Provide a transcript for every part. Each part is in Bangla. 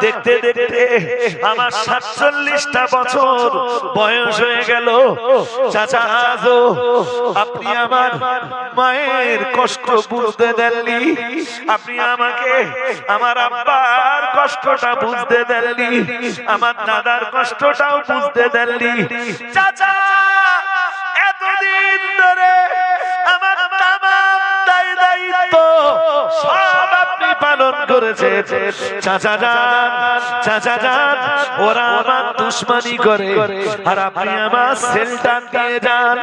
দেখতে দেখতে আমার 47টা বছর বয়স হয়ে গেল। চাচা আজও আপনি আমার মায়ের কষ্ট বুঝতে দেননি, আপনি আমাকে আমার আব্বার কষ্টটা বুঝতে দেননি, আমার দাদার কষ্টটাও বুঝতে দেননি। চাচা এতদিন ধরে আমার দায়িত্ব সব আপনি পালন করেছেন। চাচা যান ওরা আমার দুশ্মনী করে আর আপনি আমার সেলটা দিয়ে যান।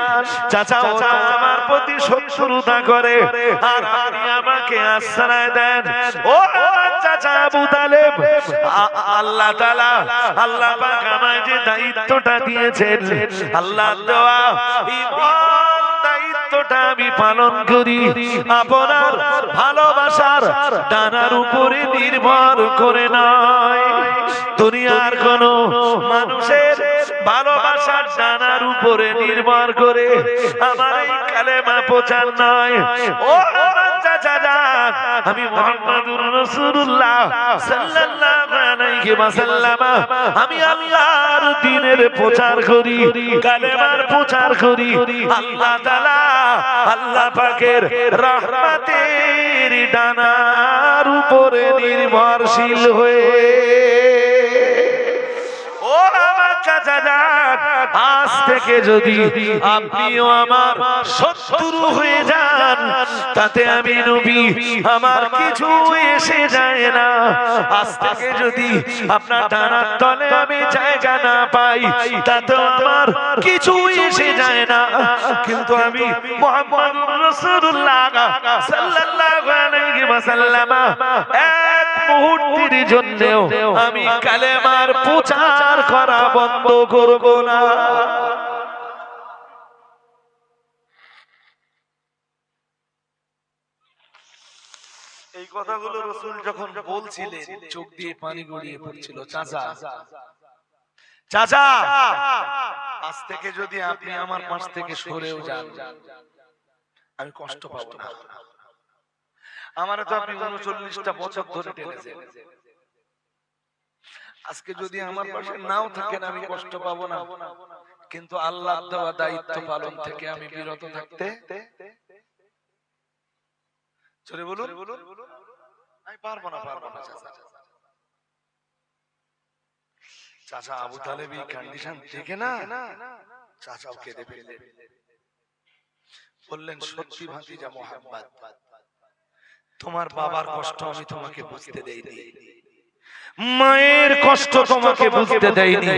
চাচা ওরা আমার প্রতি শত্রুতা করে আর আপনি আমাকে আশ্রয় দেন। ও চাচা আবু তালেব, আল্লাহ তাআলা আল্লাহ পাক আমায় যে দায়িত্বটা দিয়েছেন, আল্লাহ দেওয়া দায়িত্বটা আমি পালন করি আপনার ভালোবাসার ডানার উপরে নির্ভর করে নয়, দুনিয়ার কোন মানুষের ভালোবাসার ডানার উপরে নির্ভর করে আমার এই কালেমা প্রচার নয়। ও চাচা যান, আমি মুহাম্মাদুর রাসূলুল্লাহ সাল্লাল্লাহু আলাইহি ওয়াসাল্লাম আমি আল্লাহর দ্বীনের প্রচার করি, কালেমার প্রচার করি। আল্লাহ তাআলা আল্লাহ পাকের রহমতের ডানার উপরে নির্ভরশীল হয়ে ও আমার চাচা যান, আজ থেকে যদি আপনিও আমার শত্রু হয়ে যান তাতে আমি নবী আমার কিছু এসে যায় না। আজ থেকে যদি আপনার ডানার তলে আমি জায়গা না পাই তাতে আমার কিছু এসে যায় না, কিন্তু আমি মুহাম্মদুর রাসূলুল্লাহ সাল্লাল্লাহু আলাইহি ওয়াসাল্লাম এক মুহূর্তের জন্যও আমি কালেমার প্রচার করা বন্ধ করব না। এই কথাগুলো রাসূল যখন বলছিলেন চোখ দিয়ে পানি গড়িয়ে পড়ছিল। চাচা আজ থেকে যদি আপনি আমার পাশ থেকে সরেও যান আমি কষ্ট পাবো না। আমারে তো আপনি 39টা বছর ধরে টেনেছেন, আজকে যদি আমার পাশে নাও থাকেন আমি কষ্ট পাবো না, কিন্তু আল্লাহর দেওয়া দায়িত্ব পালন থেকে আমি বিরত থাকতে চলে বলুন আমি পারবো না চাচা। আবু তালেব এই কন্ডিশন দেখে না চাচাও কেঁদে ফেললেন, বললেন সত্যি ভাতিজা মুহাম্মদ, তোমার বাবার কষ্ট আমি তোমাকে বুঝতে দেইনি, মায়ের কষ্ট তোমাকে বুঝতে দেইনি।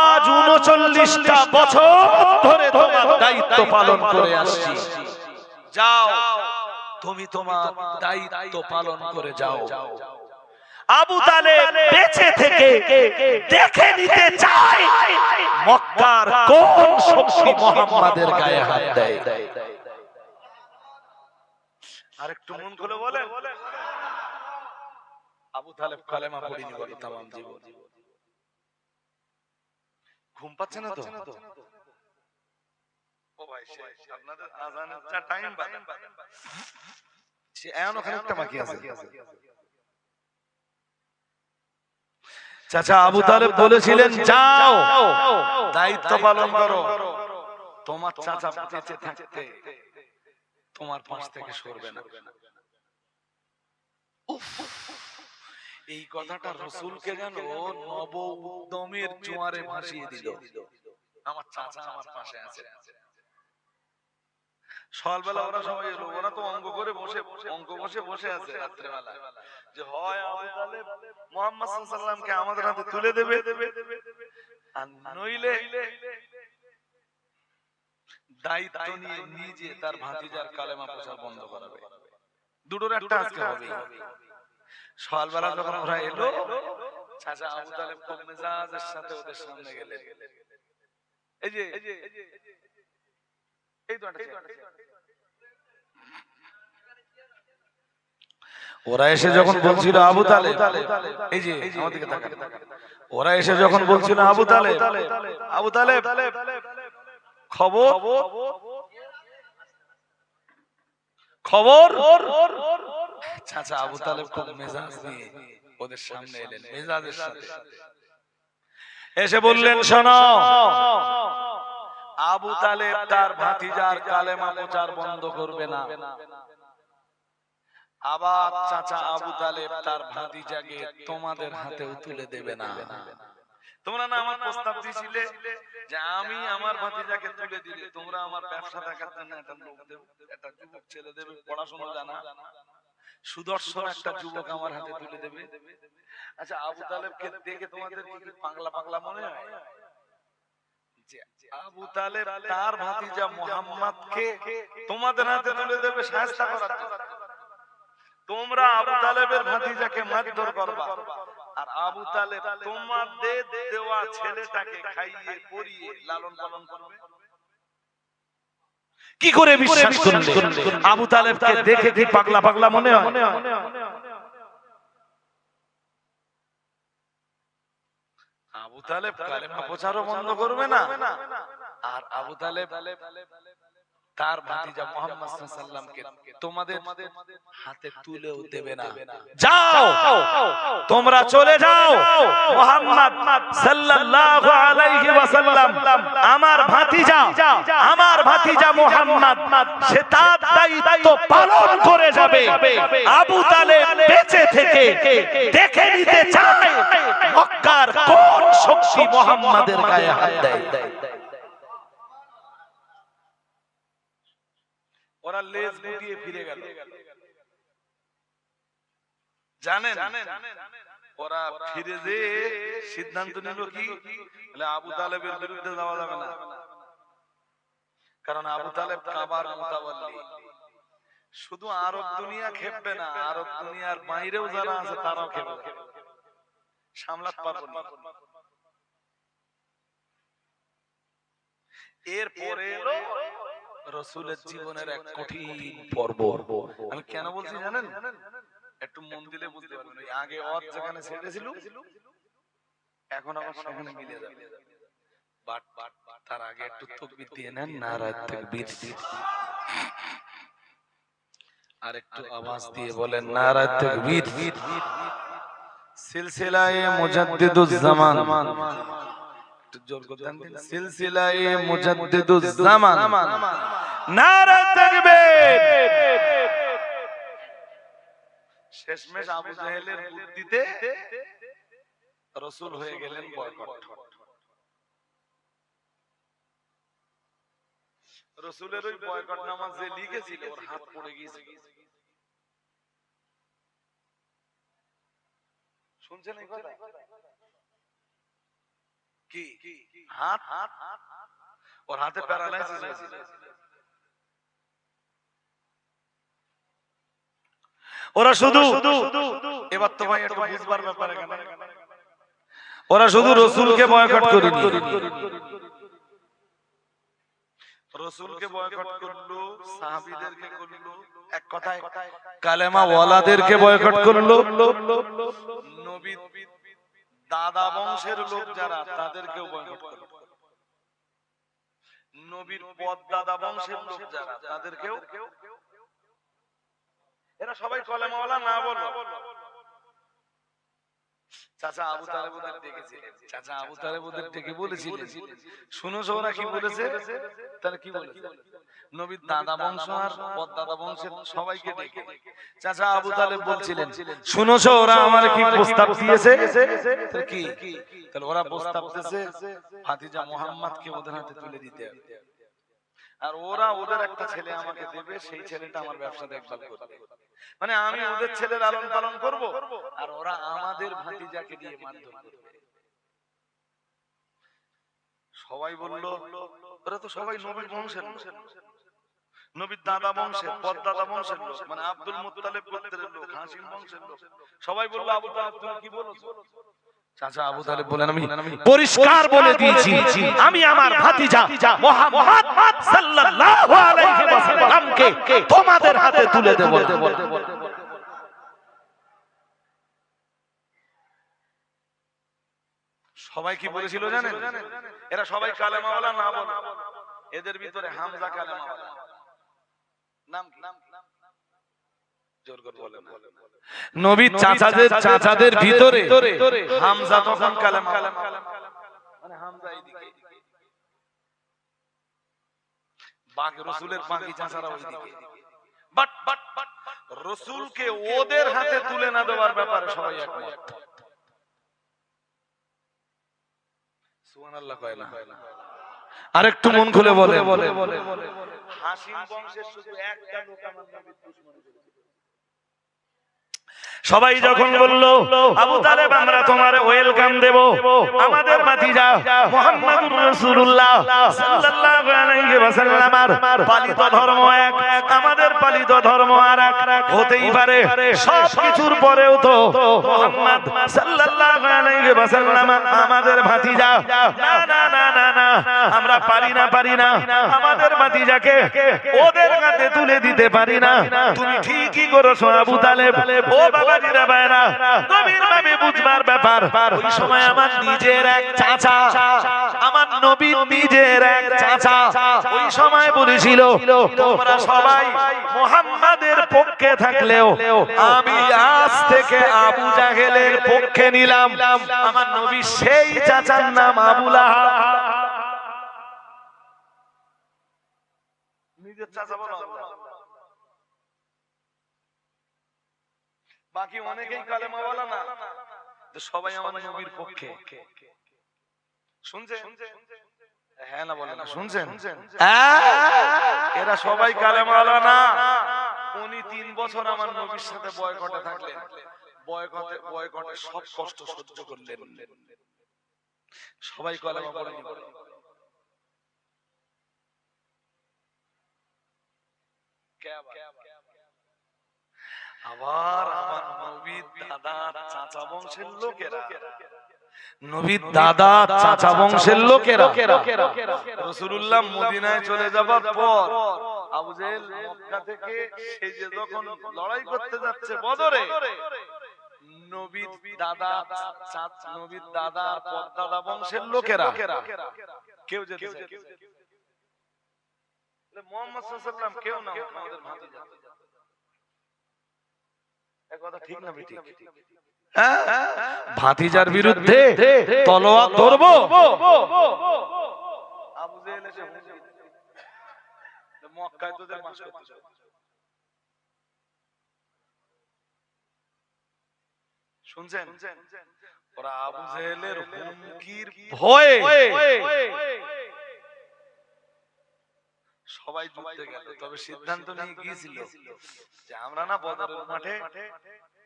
আজ 39টা বছর ধরে তোমার দায়িত্ব পালন করে আসছি, যাও তুমি তোমার দায়িত্ব পালন করে যাও। আবু তালেব বেঁচে থেকে দেখে নিতে চায় মক্কার কোন শক্তি মুহাম্মাদের গায়ে হাত দেয়। আরেকটু মন খুলে বলেন, আবু তালেব কালেমা পড়িনি বলে তামাম জীবন। ঘুম পাচ্ছে না তো? ও ভাই আপনাদের আযানের যা টাইম বাজে সে এমন খানিকটা বাকি আছে। চাচা আবু তালেব বলেছিলেন যাও দায়িত্ব পালন করো, তোমার চাচা বেঁচে থাকতে তোমার পাশ থেকে সরবে না। এই কথাটা রাসূলকে যেন নব উদ্যমের জোয়ারে ভাসিয়ে দিল। আমার চাচা আমার পাশে আছে। সকালবেলা ওরা সবাই এলো, ওরা তো অঙ্ক বসে বসে আছে রাত্রেবেলা, যে হয় আবু তালেব মুহাম্মদ সাল্লাল্লাহু আলাইহি ওয়াসাল্লামকে আমাদের হাতে তুলে দেবে আর নইলে দায়িত্ব নিয়ে নিজে তার ভাতিজার কালেমা প্রচার বন্ধ করাবে। দুটোর একটা আজকে হবে। সকালবেলা যখন ওরা এলো, চাচা আবু তালেব খুব মেজাজের সাথে ওদের সামনে গেলেন। এই যে এই তো ওরা এসে যখন বলছিল আবু তালেব, এই যে আমার দিকে তাকান, ওরা এসে যখন বলছিল আবু তালেব খবর চাচা আবু তালেব খুব মেজাজ নিয়ে ওদের সামনে এলেন মেজাজের সাথে, এসে বললেন শোনো, আবু তালেব তার ভাতিজার কালেমা প্রচার বন্ধ করবে না, আবার চাচা আবু তালেব তার ভাতিজাকে তোমাদের হাতেও তুলে দেবে না। তোমরা না আমার প্রস্তাব দিয়েছিলে যে আমি আমার ভাতিজাকে তুলে দিলে তোমরা আমার ব্যবসা দেখার জন্য একটা লোক দেবে, একটা যুবক ছেলে দেবে, পড়াশোনা জানা সুদর্শন একটা যুবক আমার হাতে তুলে দেবে। আচ্ছা, আবু তালেবকে দেখে তোমাদের কি পাগলা পাগলা মনে হয়? যে আবু তালেব তার ভাতিজা মুহাম্মদকে তোমাদের হাতে তুলে দেবে শায়েস্তা করার জন্য। তোমরা আবু তালেবের ভাতিজাকে মারধর করবা, আর আবু তালেব তোমাদের দেওয়া ছেলেটাকে খাইয়ে পরিয়ে লালন পালন করবে। কি করে বিশ্বাস করলে? আবু তালেবকে দেখে কি পাগলা পাগলা মনে হয়? আবু তালেব কালেমা প্রচারও বন্ধ করবে না, আর আবু তালেব তার ভাতিজা মুহাম্মদ সাল্লাল্লাহু আলাইহি ওয়াসাল্লামকে তোমাদের হাতে তুলেও দেবে না। যাও, তোমরা চলে যাও, মুহাম্মদ সাল্লাল্লাহু আলাইহি ওয়াসাল্লাম আমার ভাতিজা মুহাম্মদ সে তার দায়িত্ব পালন করে যাবে। আবু তালেব বেঁচে থেকে দেখে নিতে চায় মক্কার কোন শক্তি মুহাম্মাদের গায়ে হাত দেয়। ওরা লেজ গুটিয়ে ফিরে গেল। জানেন ওরা ফিরে যে সিদ্ধান্ত নিল কি, আবু তালেবের বিরুদ্ধে যাওয়া যাবে না, কারণ আবু তালেব কাবার মুতাওয়াল্লি। শুধু আরব দুনিয়া খেপবে না, আরব দুনিয়ার বাইরেও যারা আছে তারাও খেপবে, সামলাতে পারবো না। এরপরে এলো রাসূলের জীবনের এক কঠিন পর্ব। আমি কেন বলছি জানেন? একটু মন দিলে বুঝতে পারবেন। ওই আগে ওয়াজ যেখানে ছেড়েছিল এখন আবার সেখানে মিলে যাবে। বাট তার আগে একটু তাকবীর দিয়ে নেন, নারায়ে তাকবীর। আর একটু আওয়াজ দিয়ে বলেন নারায়ে তাকবীর। সিলসিলায়ে মুজাদ্দিদুজ জামান, সিলসিলায়ে মুজাদ্দিদুজ জামান, নারায়ে তাকবীর। শেষমেশ আবু জাহেলের বুদ্ধিতে রাসূল হয়ে গেলেন বয়কট। রাসূলের ওই বয়কট নামা যে লিখেছিল ওর হাত পড়ে গিয়েছে। শুনছেন এই কথা? কি হাত ওর হাতে প্যারালাইসিস হয়েছিল। ওরা শুধু এবার তো ভাই একটু বুঝবার ব্যাপার এখানে, ওরা শুধু রাসূলকে বয়কট করেনি, রাসূলকে বয়কট করলো, সাহাবীদেরকে করলো, এক কথায় কালেমা ওয়ালাদেরকে বয়কট করলো, নবী দাদা বংশের লোক যারা তাদেরকেও বয়কট করলো, নবীর পদ দাদা বংশের লোক যারা তাদেরকেও। এরা সবাই কালেমা ওয়ালা না বলো। চাচা আবু তালেব ওদের ডেকেছিলেন, চাচা আবু তালেব ওদের ডেকে বলেছিলেন, শুনো ওরা কি বলেছে? তাহলে কি বলেছে? নবীর দাদা বংশ আর পদদাদা বংশের সবাইকে ডেকে চাচা আবু তালেব বলছিলেন, শুনো ওরা আমার কি প্রস্তাব দিয়েছে? কি? তাহলে ওরা প্রস্তাব দিয়েছে ভাতিজা মুহাম্মদকে ওদের হাতে তুলে দিতে হবে, আর ওরা ওদের একটা ছেলে আমাকে দেবে, সেই ছেলেটা আমার ব্যবসা দেখভাল করবে। মানে আমি ওদের ছেলে লালন পালন করব, আর ওরা আমাদের ভাতিজাকে দিয়ে মারধর করবে। সবাই বলল, ওরা তো সবাই নবীর বংশের লোক, নবীর দাদা বংশের, পদদাদা বংশের লোক, মানে আব্দুল মুত্তালিব গোত্রের লোক, হাশিম বংশের লোক। সবাই বলল, আবু তালেব তুমি কি বলছো? চাচা আবু তালেব বলেন, আমি পরিষ্কার বলে দিয়েছি, আমি আমার ভাতিজা মুহাম্মদ সাল্লাল্লাহু আলাইহি ওয়াসাল্লামকে তোমাদের হাতে তুলে দেব। সবাই কি বলেছিল জানেন? এরা সবাই কালেমা ওয়ালা না বলে, এদের ভিতরে হামজা কালেমা ওয়ালা। নাম কি? জোর করে বলেন। নবী চাচাদের ভিতরে হামজা তখন কালেমা, মানে হামজা এইদিকে, বাকি রাসূলের বাকি চাচারা ওইদিকে। বাট রাসূলকে ওদের হাতে তুলে না দেওয়ার ব্যাপারে সবাই একমত। সুবহানাল্লাহ কয় না? আরেকটু মন খুলে বলে, হাশিম বংশের শুধু একটা লোক আমার নবীর দুশমন ছিল। সবাই যখন বলল আবু তালেব আমরা তোমার ওয়েলকাম দেব, আমাদের ভাতিজা মুহাম্মদুর রাসূলুল্লাহ সাল্লাল্লাহু আলাইহি ওয়াসাল্লামের পালিত ধর্ম এক, আমাদের পালিত ধর্ম আরেক হতেই পারে। সব কিছুর পরেও তো মুহাম্মদ সাল্লাল্লাহু আলাইহি ওয়াসাল্লাম আমাদের ভাতিজা। না না না না না, আমরা পারি না আমাদের ভাতিজাকে ওদের হাতে তুলে দিতে পারি না। তুমি ঠিকই করেছো আবু তালেব। ও বাবাজিরা ভাইরা, গভীরভাবে বুঝবার ব্যাপার। ওই সময় আমার নিজের এক চাচা, আমার নবীর নিজের এক চাচা ওই সময় বলেছিল তোমরা সবাই মুহাম্মাদের পক্ষে থাকলেও আমি আজ থেকে আবু জাহেলের পক্ষে নিলাম। আমার নবী সেই চাচার নাম আবু লাহাব। নিজের চাচা বলো, বাকি অনেকেই কালেমা বলা না, সবাই আমার নবীর পক্ষে। শুনছেন? হ্যাঁ না বলেন, শুনছেন? এরা সবাই কালেমা বলা না। উনি 3 বছর আমার নবীর সাথে বয়কটে থাকলেন, বয়কটে সব কষ্ট সহ্য করলেন, সবাই কালেমা পড়েনি। আবার আমার নবীর দাদা চাচা বংশের লোকেরা, নবীর দাদা চাচা বংশের লোকেরা রাসূলুল্লাহ মদিনায় চলে যাবার পর আবু জেহেল মক্কা থেকে সে যে যখন লড়াই করতে যাচ্ছে বদরে, নবীর দাদা পদ্দাদা বংশের লোকেরা কেউ যেতে চায় মুহাম্মদ সাল্লাল্লাহু আলাইহি ওয়াসাল্লাম কেউ না, আমাদের ভাতিজা। কথা ঠিক না বেঠিক? ভাতিজার বিরুদ্ধে তলোয়ার ধরবো, আবু জেহেল এসে মক্কায় তোদের মাস করতে চায়। শুনছেন? ওরা আবু জেহেলের হুমকির ভয়ে সবাই যুদ্ধে গেল। তবে সিদ্ধান্ত নিয়ে গিয়েছিল যে আমরা না বদরের মাঠে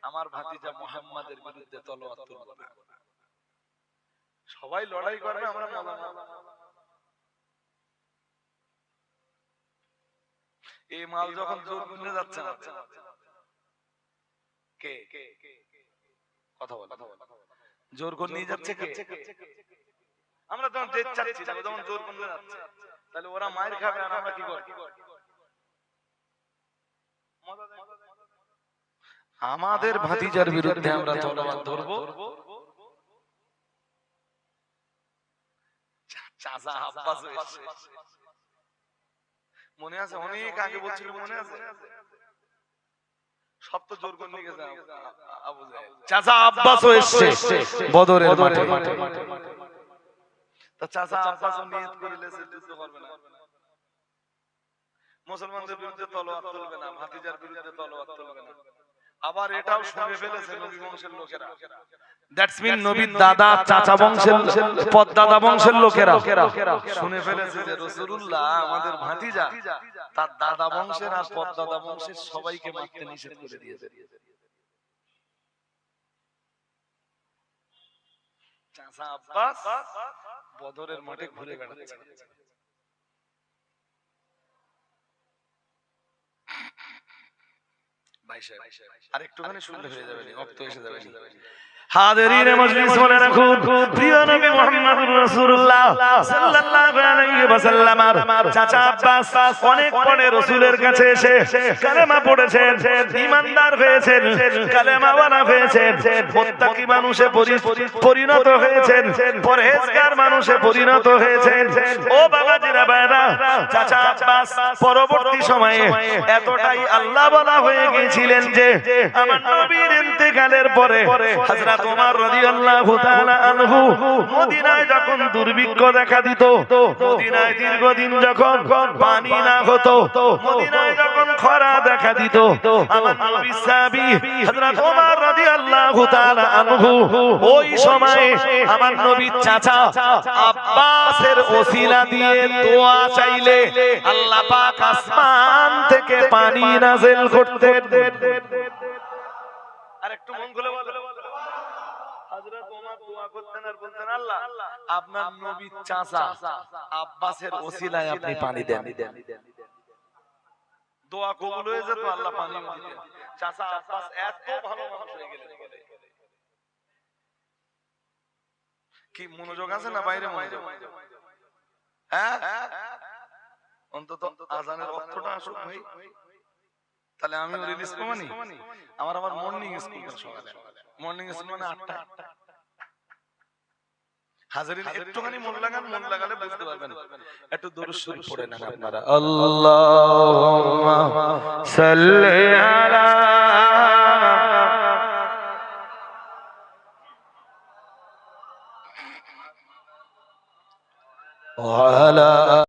আমার ভাতিজা মুহাম্মাদের বিরুদ্ধে তলোয়ার তুলব না। সবাই লড়াই করবে, আমরা মজা না। এই মাল যখন জোর করে যাচ্ছে না, কে কথা বলে জোর করে নিয়ে যাচ্ছে কে? আমরা যখন যেতে চাচ্ছি না, যখন জোর করে যাচ্ছে, তাহলে ওরা মায়ের খাবে আর আমরা কি করব? আমাদের ভাতিজার বিরুদ্ধে আমরা তলোয়ার ধরবো। চাচা আব্বাস এসে মনে আছে, অনেক আগে বলছিল, মনে আছে? সব তো জোর করে নিয়ে গেছে আবু জাহেল। চাচা আব্বাসও এসেছে বদরের মাঠে। তা চাচা আব্বাসও নিয়ত করে লেছে যুদ্ধ করবে না, মুসলমানদের বিরুদ্ধে তলোয়ার তুলবে না, ভাতিজার বিরুদ্ধে তলোয়ার তুলবে না। আবার এটাও শুনে ফেলেছে নবী বংশের লোকেরা। দ্যাটস মিন নবীর দাদা চাচা বংশের পদ্দাদা বংশের লোকেরা শুনে ফেলেছে যে রাসূলুল্লাহ আমাদের ভাতিজা, তার দাদা বংশের আর পদ্দাদা বংশের সবাইকে মারতে নিষেধ করে দিয়েছে। চাচা আব্বাস বদরের মাঠে ঘুরে বেড়াচ্ছে। আর একটুখানি শুনলে হয়ে যাবে, রক্ত এসে যাবে। হাজিরিনে মজলিস মনে রাখুন, প্রিয় নবী মুহাম্মদুর রাসূলুল্লাহ সাল্লাল্লাহু আলাইহি ওয়াসাল্লামের চাচা আব্বাস অনেক পরে রাসূলের কাছে এসে কালেমা পড়েছেন, ঈমানদার হয়েছেন, কালেমাওয়ালা হয়েছেন, মুত্তাকি মানুষে পরিণত হয়েছেন, পরহেজগার মানুষে পরিণত হয়েছেন। ও বাবাজিরা ভাইরা, চাচা আব্বাস পরবর্তী সময়ে এতটাই আল্লাহ বলা হয়ে গিয়েছিলেন যে আমার নবীর ইন্তেকালের পরে হযরত ওমর রাদিয়াল্লাহু তাআলা আনহু মদিনায় যখন দুর্ভিক্ষ দেখা দিত, মদিনায় দীর্ঘদিন যখন পানি না হতো, মদিনায় যখন খরা দেখা দিত, আমার নবী সাহাবী হযরত ওমর রাদিয়াল্লাহু তাআলা আনহু ওই সময়ে আমার নবীর চাচা আব্বাসের ওসিলা দিয়ে দোয়া চাইলে আল্লাহ পাক আসমান থেকে পানি নাযিল করতেন। আর একটু মন খুলে বলো, হযরত ওমর দোয়া করতেন আর বলতেন, আল্লাহ আপনার নবীর চাচা আব্বাসের ওসিলায় আপনি পানি দেন। দোয়া কবুল হয়ে যেত, আল্লাহ পানি দিতেন। চাচা আব্বাস এত ভালো মানুষ হয়ে গেলেন। কি মনোযোগ আছে না বাইরে মনোযোগ? হ্যাঁ, অন্তত আজানের অর্থটা আসুক ভাই, তাহলে আমিও রিলিজ পাবনি। আমার মর্নিং স্কুল সকালে, মর্নিং স্কুল মানে 8টা। হাজারিন একটুখানি মন লাগালে বুঝতে পারবেন। একটু দরুদ শরীফ পড়ে নেন আপনারা। আল্লাহুম্মা সাল্লি আলা ওয়া আলা